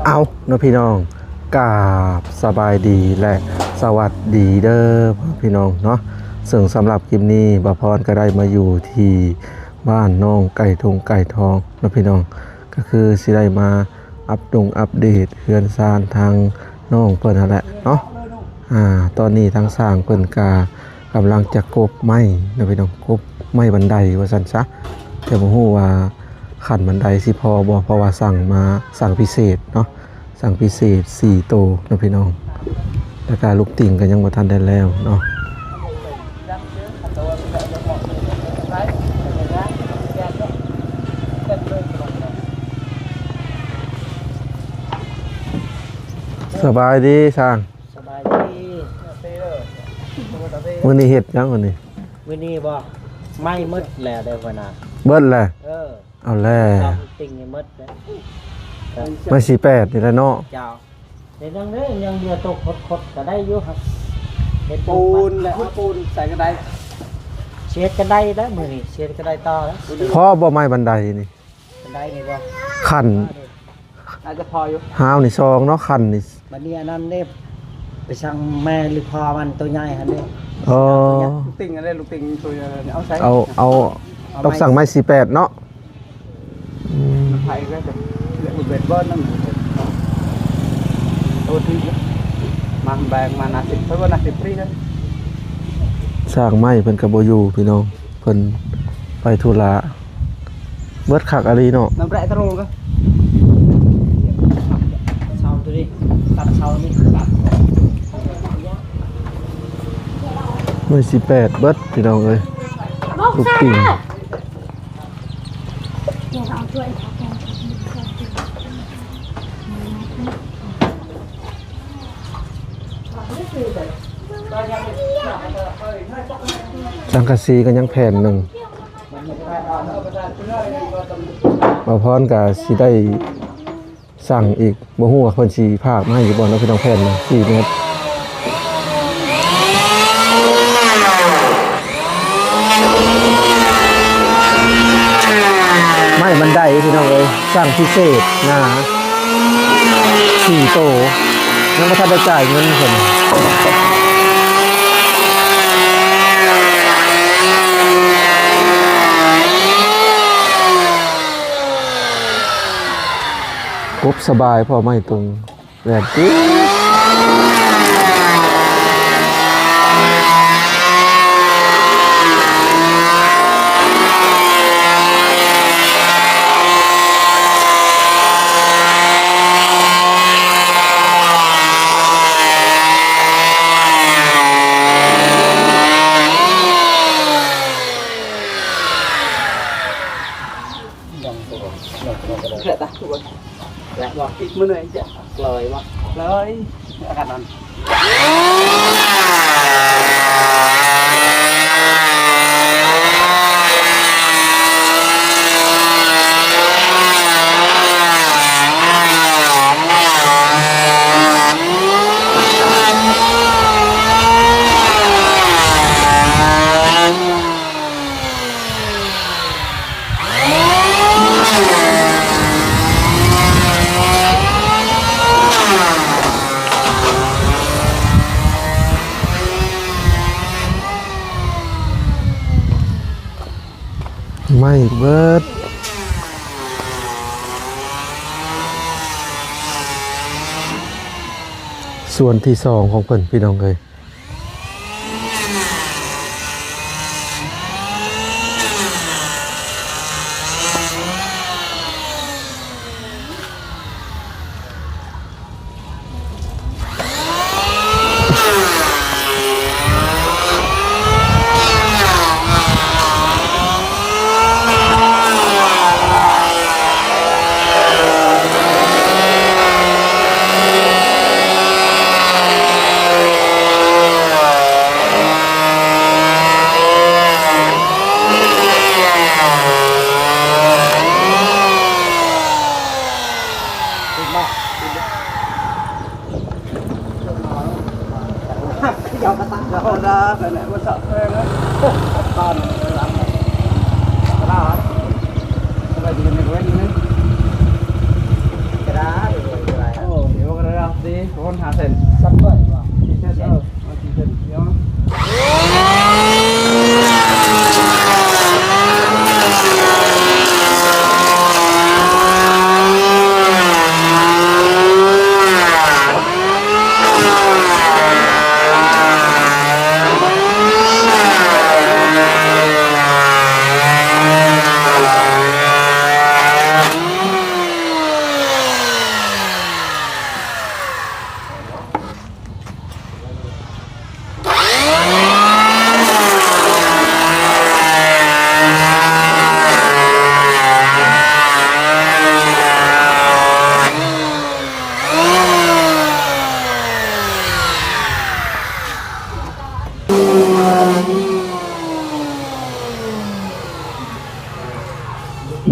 เอาเนาะพี่น้องกราบสบายดีและสวัสดีเด้อพี่น้องเนาะซึ่งสำหรับคลิปนี้บ่พรก็ได้มาอยู่ที่บ้านน้องไก่ทงไก่ทองเนาะพี่น้องก็คือสิได้มาอัปเดตเฮือนซานทางน้องเพิ่นนั่นแหละเนาะตอนนี้ทางสร้างเพิ่นกำลังจะกบไม้นะพี่น้องกบไม้บันไดว่าซั่นซะแต่บ่ฮู้ว่าขั้นบันไดสิพอบ่เพราะว่าสั่งพิเศษเนาะสั่งพิเศษ4โตนะพี่น้องแล้วก็ลูกติ่งก็ยังบ่ทันได้แล้วเนาะสบายดีสร้างสบายดีมื้อนี้เฮ็ดยังมื้อนี้มื้อนี้บ่ไม่มืดแล้วได้บ่น่ะเบิดแล้วเอาแล้วติ่งนี่มืดแล้วไม่48นี่แหละเนาะเจ้าเดี๋ยวนึงยังเดือตกคดๆก็ได้อยู่ครับเฮ็ดปูนและปูนใส่กระไดเช็ดก็ได้แล้วมื้อนี้เช็ดก็ได้ต่อแล้วพอบ่ไม้บันไดนี่บันไดนี่บ่คันอาจจะพออยู่หาวนี่ซองเนาะคันนี่บัดนี้อันนั้นเด้ไปสั่งแม่หรือพ่อมันตัวใหญ่หั่นเด้ลูกติ่งอะไรลูกติ่งตัวเอาใส่ต้องสั่งไม้48เนาะไทยก็จะอุดเบ็ดบ้านนั่นตัวที่มาแบงมานาสิเพราะว่านาสิฟรีกันสร้างไม้เพิ่นก็บ่อยู่พี่น้องเพิ่นไปธุระเบิดคักอะลีเนาะน้ำแร่ตะโรก็เสาตัวนี้ตัดเสานี่ตัดไม้18เบิดพี่น้องเอ้ยลูกติ่งสังกะสีก็ยังแผ่นหนึ่งบ่พรก็สิได้สั่งอีกบ่ฮู้ว่าเพิ่นสิพากมาให้อยู่บ่เนาะพี่น้องแผ่นนึง4เมตรไม้บันไดพี่น้องเอ้ยสั่งพิเศษนะ4โตยังบ่ทันได้จ่ายเงินเพิ่นกบสบายพอไม่ตรงแหวนจิ๊เกิดอะไรทุกคนแล้วบอกอีกมื้อหนึ่งจะเลยว่าเลยอาการนั้นไม่เบิดส่วนที่2ของเพิ่นพี่น้องเอ้ยแล้วก็ไปไหนมาสับเลยนะตอนหลังตลาดสบายดีในเว้นนี่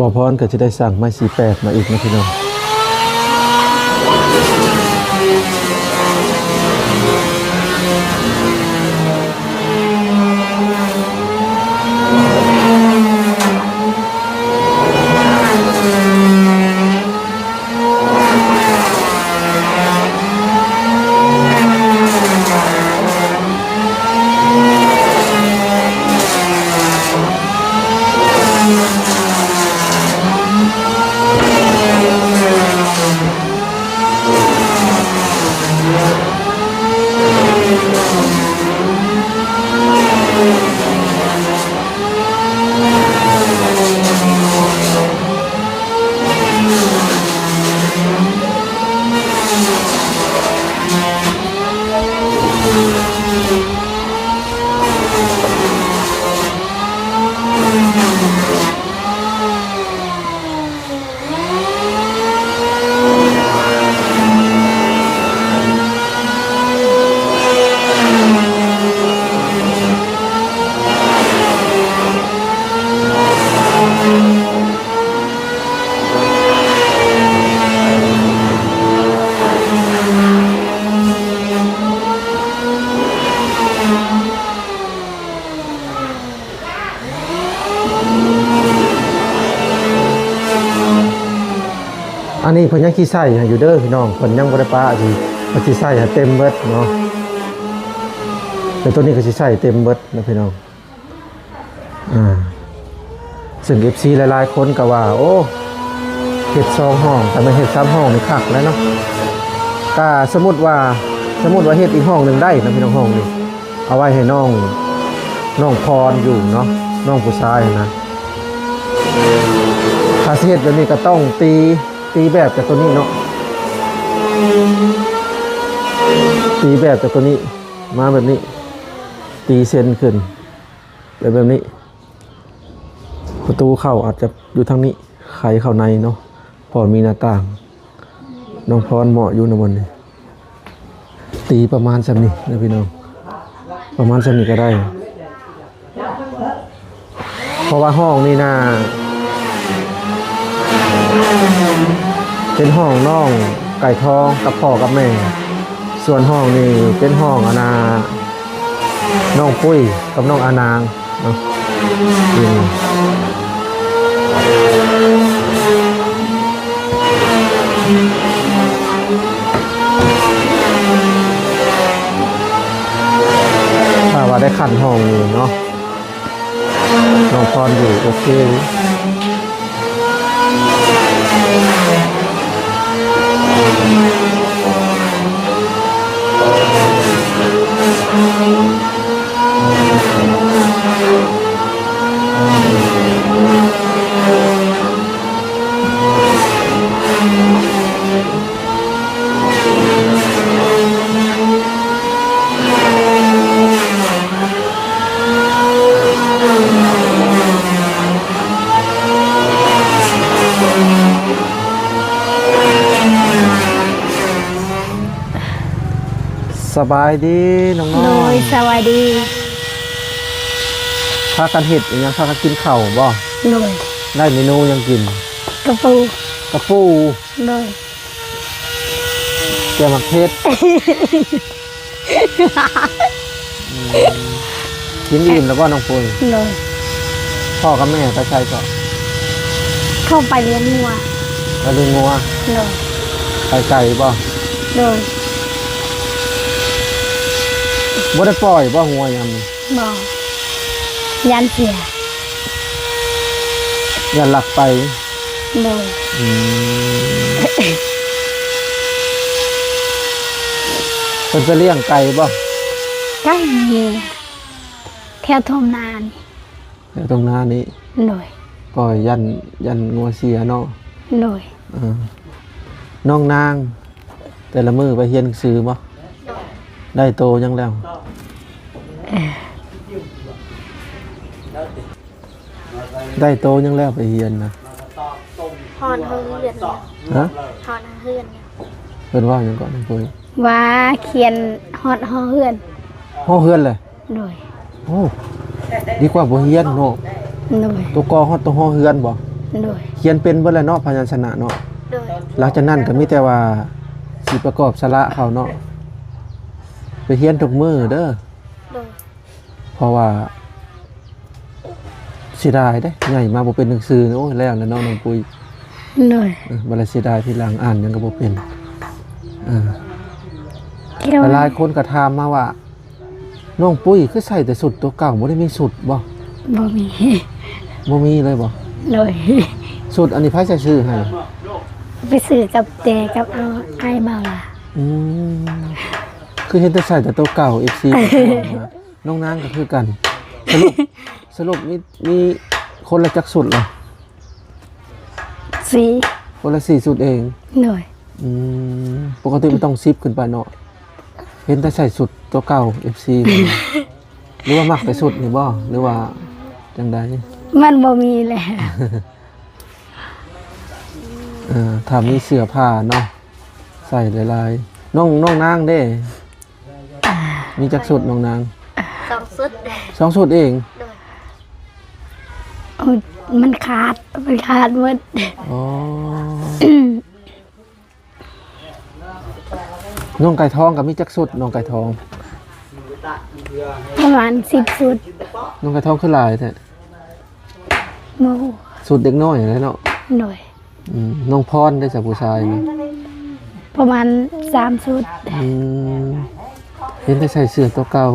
บ่พรก็จะได้สั่งไม้48มาอีกนะพี่น้องอันนี้เพิ่นยังขี้ใส่ให้อยู่เด้อพี่น้องเพิ่นยังบ่ได้ปะสิเพิ่นสิใส่ให้เต็มเบิดเนาะแต่ตัวนี้ก็สิใส่เต็มเบิดนะพี่น้องซึ่ง FC หลายๆคนก็ว่าโอ้เฮ็ด2ห้องแต่ไม่เฮ็ด3ห้องนี่คักแล้วเนาะก็สมมุติว่าเฮ็ดอีกห้องหนึงได้นะพี่น้องห้องนี้เอาไว้ให้น้องพรอยู่เนาะน้องผู้ชายนะถ้าสิเฮ็ดแบบนี้ก็ต้องตีแบบจากตัวนี้เนาะตีแบบจากตัวนี้มาแบบนี้ตีเส้นขึ้นแบบนี้ประตูเข้าอาจจะอยู่ทางนี้ไขเข้าในเนาะพอมีหน้าต่างน้องพรเหมาะอยู่นะบนนี้ตีประมาณสักนี้นะพี่น้องประมาณสักนี้ก็ได้เพราะว่าห้องนี่นะเป็นห้องน้องไก่ทองกับพ่อกับแม่ส่วนห้องนี่เป็นห้องอาณาน้องปุ้ยกับน้องอานางเนาะถ้าว่าได้ขันห้องนี่เนาะน้องพรอยู่โอเคสบายดีน้องๆ โดยสวัสดี พากันเห็ดอีกยังพากันกินข้าวบ่ โดย ได้เมนูยังกิน กระปู กระปู โดย แกงมักเทศกินอิ่มแล้วบ่น้องปุ้ย โดย พ่อกับแม่ไปใช้ก่อน เข้าไปเลี้ยงงัว ไปเลี้ยงงัว โดย ไปไก่บ่ โดย บ่ได้ปล่อยบ่งัวยามนี้ บอกยันเสีย อย่าหลักไป โดย เพิ่นจะเลี้ยงไก่บ่ ใกล้มีแค่ทมนาน แต่ตรงหน้านี้ โดย ปล่อยยันงัวเสียเนาะ โดย น้องนาง แต่ละมื้อไปเรียนหนังสือบ่ได้โตยังแล้วได้โตยังแล้วไปเรียนนะ ฮอนเฮือน ฮะ ฮอนเฮือน เพิ่นว่าหยังก่อนน้องปุ้ย ว่าเขียนฮอดฮอเฮือน ฮ้อเฮือนเลย โดย โอ้ดีกว่าบ่เรียนเนาะ โดย ตัวกอฮอดตัวฮ้อเฮือนบ่ โดย เขียนเป็นเบิดแล้วเนาะพยัญชนะเนาะ โดย หลังจากนั้นก็มีแต่ว่าสิประกอบสระเขาเนาะไปเรียนทุกมื้อเด้อ โดย เพราะว่าเสียดายเด้ใหญ่มาบ่เป็นหนังสือโอ้ยแล้วแล้วน้องปุ้ย โดย บ่ได้เสียดายทีหลังอ่านหยังก็บ่เป็น嗯คิดว่า หลายคนก็ถามมาว่าน้องปุ้ยคือใส่แต่สุดตัวเก่าบ่ได้มีสุดบ่ บ่มี บ่มีเลยบ่ โดย สุดอันนี้ไผใส่ชื่อให้ ไปซื้อกับเจกับเอาไอ้เบาล่ะ อืมคือเห็นแต่ใส่แต่ตัวเก่า FC นะน้องนางก็คือกัน สรุปมีคนละจักสุดเหรอ สี คนละ4สุดเอง โดย ปกติมันต้องซิปขึ้นไปเนาะเห็นแต่ใส่สุดตัวเก่า FC หรือว่ามักแต่สุดนี่บ่หรือว่าจังใด มันบ่มีแหละ ถ้ามีเสื้อผ้าเนาะใส่หลายๆน้องนางเด้มีจักสุดน้องนาง 2 สุด 2สุดเอง โอ้ยมันขาดหมด อ๋อน้องไก่ทองกับมีจักสุดน้องไก่ทอง ประมาณ10 สุด น้องไก่ทองคือหลายแท้ โม สุดเด็กน้อยเลยเนาะ โดย น้องพรได้จากผู้ชายนะ ประมาณ3 สุด เห็นแต่ใส่เสื้อตัวเก่า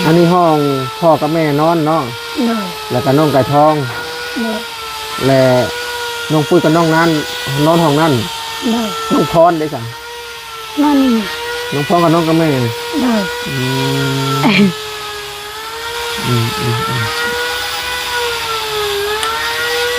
อันนี้ห้องพ่อกับแม่นอนเนาะ โดย แล้วก็น้องไก่ทอง โดย และน้องปุ้ยกับน้องนั้นนอนห้องนั้น โดย น้องพรได้จ้ะ นั่น น้องพรกับน้องกับแม่ โดย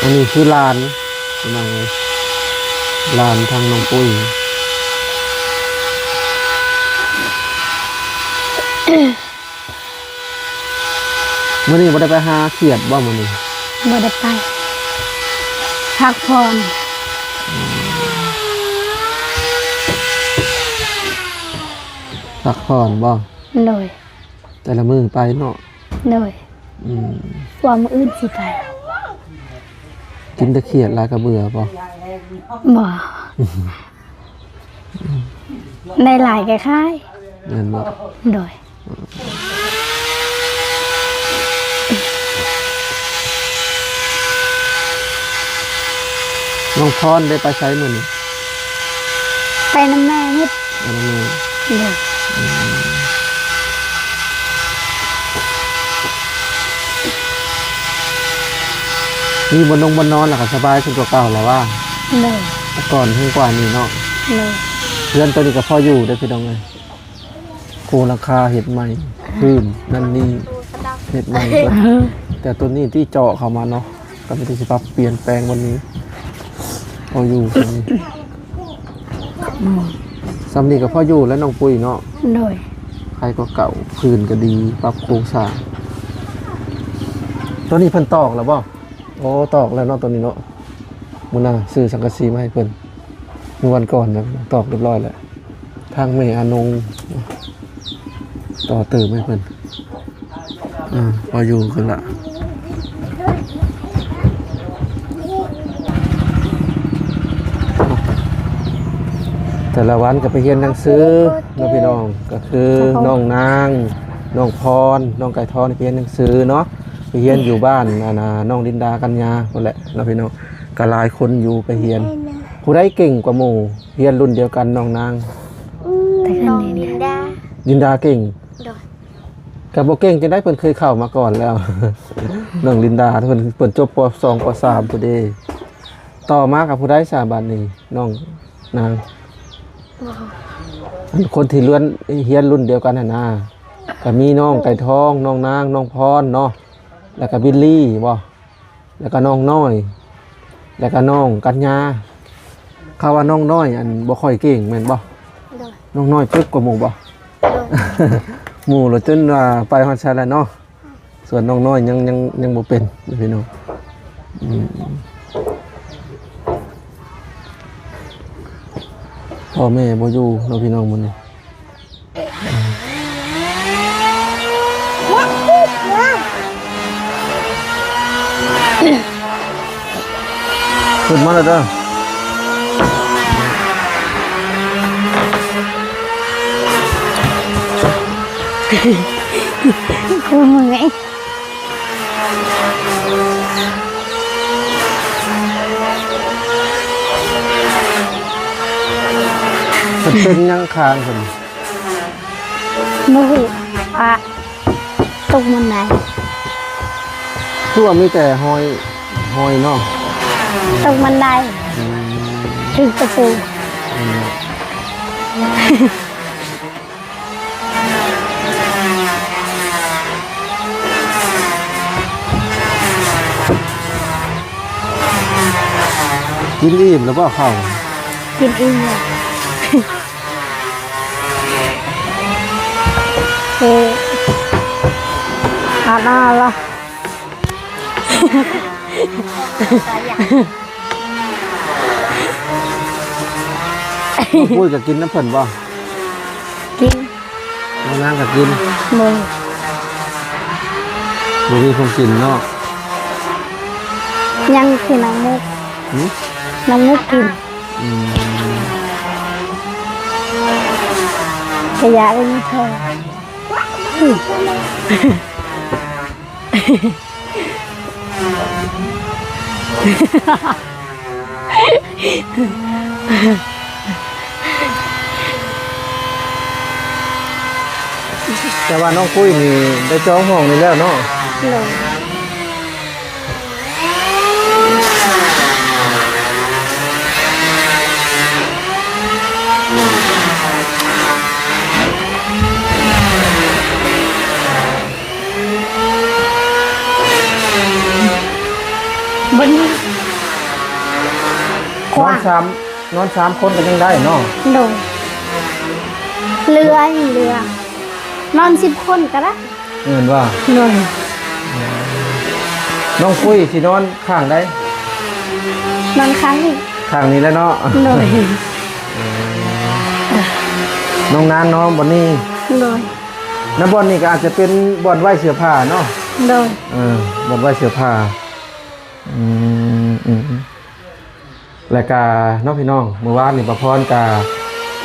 อันนี้คือลานน้องลานทางน้องปุ้ยมื้อนี้บ่ได้ไปหาเขียดบ่มื้อนี้ บ่ได้ไปพักผ่อน พักผ่อนบ่ โดย แต่ละมื้อไปเนาะ โดยว่ามื้ออื่นสิไป กินแต่เขียดหลายก็เบื่อบ่ บ่ในหลายคล้าย แม่นบ่ ๆโดย น้องพรได้ไปใช้มื้อนี้ ไปน้ำแม่นิด อันนั้นมื้อ โดย มีบ่นอนแล้วก็สบายขึ้นกว่าเก่าแล้วว่า โดย แต่ก่อนขึ้นกว่านี้เนาะ โดย เพื่อนตัวนี้ก็พออยู่ได้อพี่น้องเอ้ยโครงราคาเห็ดใหม่พื้นนั่นนี่เห็ดใหม่ก็แต่ตัวนี้ที่เจาะเข้ามาเนาะก็ไม่ได้สิปรับเปลี่ยนแปลงวันนี้พออยู่ตรงนี้สำนีกับพ่ออยู่และน้องปุ้ยเนาะ โดย ใครก็เก่าพื้นก็ดีปรับโครงสร้างตัวนี้เพิ่นตอกแล้วบ่โอ้ตอกแล้วเนาะตัวนี้เนาะมื้อหน้าซื้อสังกะสีมาให้เพิ่นเมื่อวันก่อนนะตอกเรียบร้อยแล้วทางแม่อานงต่อเติมให้เพิ่นพออยู่กันละแต่ละวันก็ไปเรียนหนังสือเนาะพี่น้องก็คือน้องนางน้องพรน้องไก่ทองไปเรียนหนังสือเนาะไปเรียนอยู่บ้านน้องดินดากัญญาคนแหละเนาะพี่น้องก็หลายคนอยู่ไปเรียนผู้ใดเก่งกว่าหมู่เรียนรุ่นเดียวกันน้องนาง แต่คันนี้นะ ดินดาเก่ง โดย กับโบเก่งจะได้เพิ่นเคยเข้ามาก่อนแล้ว น้องลินดาเพิ่นจบป.2 ป.3พุ่นเด้ต่อมากับผู้ใดสาบันนี้น้องนางคนที่เรียนรุ่นเดียวกันน่ะนะก็มีน้องไก่ทองน้องนางน้องพรเนาะแล้วก็บิลลี่บ่แล้วก็น้องน้อยแล้วก็น้องกัญญาเขาว่าน้องน้อยอันบ่ค่อยเก่งแม่นบ่ โดย น้องน้อยปึ๊กกว่าหมู่บ่ หมู่เราจนว่าไปฮอดชาแล้วเนาะส่วนน้องน้อยยังบ่เป็นพี่น้อง พ่อแม่บ่อยู่เนาะพี่น้องมื้อนี้ขึ้นมาแล้วเด้อ คือมึงไง เป็นยังคางเพิ่น มูหูอ่ะตกมันไหน คือว่ามีแต่หอยเนาะ ตกมันไดถึงตะปู กินอิ่มแล้วบ่เข้า กินเองเลยเฮ้อาหน้าละ พูดก็กินน้ำเพิ่นบ่ กิน น้องนางก็กิน มึง บ่มีคนกินเนาะ ยังคือน้ำมุก หึ น้ำมุกกิน อืม ขยะเป็นเธอ แต่ว่าน้องปุ้ยนี่ได้จองห้องนี่แล้วเนาะ เลย บนนี้ก นอ ว้าน ง นอนสามคนก็ยังได้เนาะ โดนเรือนอน10 คนก็ได้ เงินว่า หน่อย น้องปุ้ยสินอนข้างได้ นอนค้างอีก ข้างนี้แล้วเนาะ หน่อย น้องนานน้องบ่นี่ หน่อย น้ำบ่อนนี่ก็อาจจะเป็นบ่อนไว้เสื้อผ้าเนาะ หน่อย บ่อนไว้เสื้อผ้ารายการน้องพี่น้องเมื่อวานนี่ประพรก็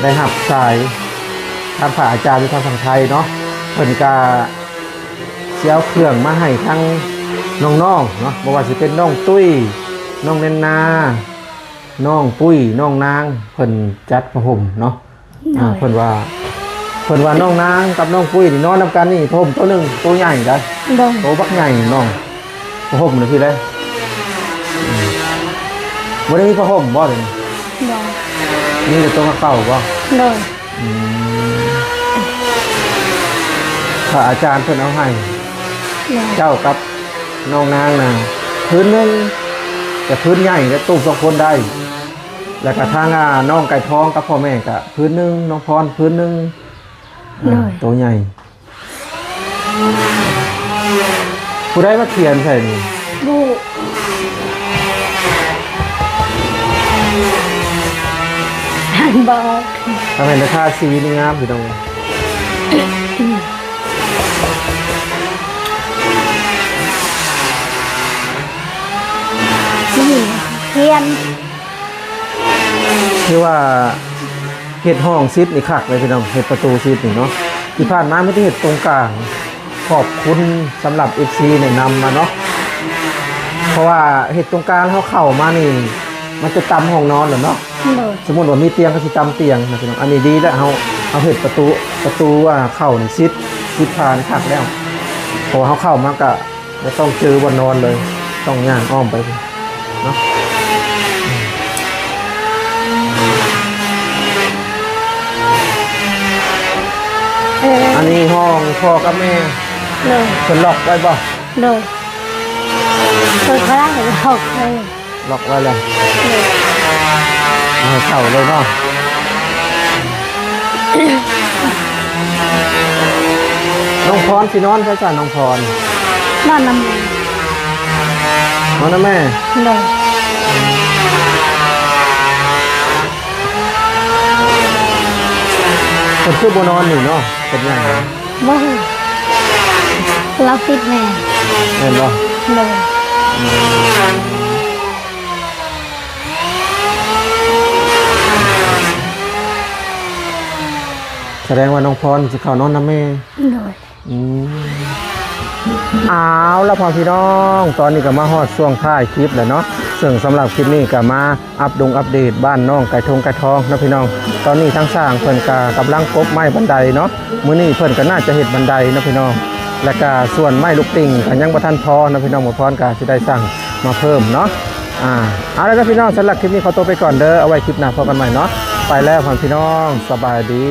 ได้หับสายทางฝ่ายอาจารย์ที่ทางฝั่งไทยเนาะเพิ่นก็เสียเครื่องมาให้ทั้งน้องๆเนาะบ่ว่าสิเป็นน้องตุ้ยน้องเนนนาน้องปุ้ยน้องนางเพิ่นจัดผ้าห่มเนาะเพิ่นว่าน้องนางกับน้องปุ้ยนี่นอนนำกันนี่ผ้าห่มตัวหนึงตัวใหญ่ได้ โดน โตบักใหญ่น้องผ้าห่มนี่พี่เลยบ่ได้มีผ้าห่มบ่เด้ โดน มีแต่ตัวเก่าบ่ โดน พระอาจารย์เพิ่นเอาให้ โดน เจ้ากับน้องนางนะพื้นหนึงแต่พื้นใหญ่และตู้สองคนได้ แล้วก็ทางน้องไก่ทองกับพ่อแม่ก็พื้นหนึงน้องพรพื้นหนึงตัวใหญ่ผู้ได้มาเขียนใส่นี่ บูหันบอก ทำให้ราคาสีนี่งามอยู่ตรงนี้ นี่เทียน คือว่าเห็ดห้องซิดนี่คักเลยพี่น้องเห็ดประตูซิดนี่เนาะที่ผ่านมาไม่ได้เห็ดตรงกลางขอบคุณสำหรับ FC เนี่ยนำมาเนาะเพราะว่าเห็ดตรงกลางเขาเข้ามานี่มันจะตำห้องนอนเหรอเนาะ โดน สมมติว่ามีเตียงก็สิตำเตียงนะพี่น้องอันนี้ดีแล้วเอาเห็ดประตูว่าเข้านี่ซิดผ่านคักแล้วพอเขาเข้ามาก็จะต้องเจอบนนอนเลยต้องย่างอ้อมไปเนาะ อันนี้ห้องพ่อกับแม่ โดน เพิ่นล็อกไว้บ่ โดนเปิดพระราชหอกเลย ล็อกไว้เลยเอาให้เข้าเลยเนาะน้องพรสินอนใช่จ้ะน้องพร นอนน้ำมัน นอนนะแม่ โดน เป็นคือบ่นอนนี่เนาะเป็นหยัง บ่เราติดแม่ แม่นบ่ เลย แสดงว่าน้องพรสิเข้านอนนำแม่ เลย เอาแล้วพอพี่น้องตอนนี้ก็มาฮอดช่วงท้ายคลิปแล้วเนาะซึ่งสำหรับคลิปนี้ก็มาอัปเดตบ้านน้องไก่ทงไก่ทองนะพี่น้องตอนนี้ทั้งสร้างเพิ่นก็กำลังกบไม้บันไดเนาะมื้อนี้เพิ่นก็น่าจะเฮ็ดบันไดนะพี่น้องแล้วก็ส่วนไม้ลูกติ่งก็ยังบ่ทันพอนะพี่น้องบ่พรก็สิได้สั่งมาเพิ่มเนาะเอาละครับพี่น้องสำหรับคลิปนี้ขอตัวไปก่อนเด้อเอาไว้คลิปหน้าพบกันใหม่เนาะไปแล้วพ่อพี่น้องสบายดี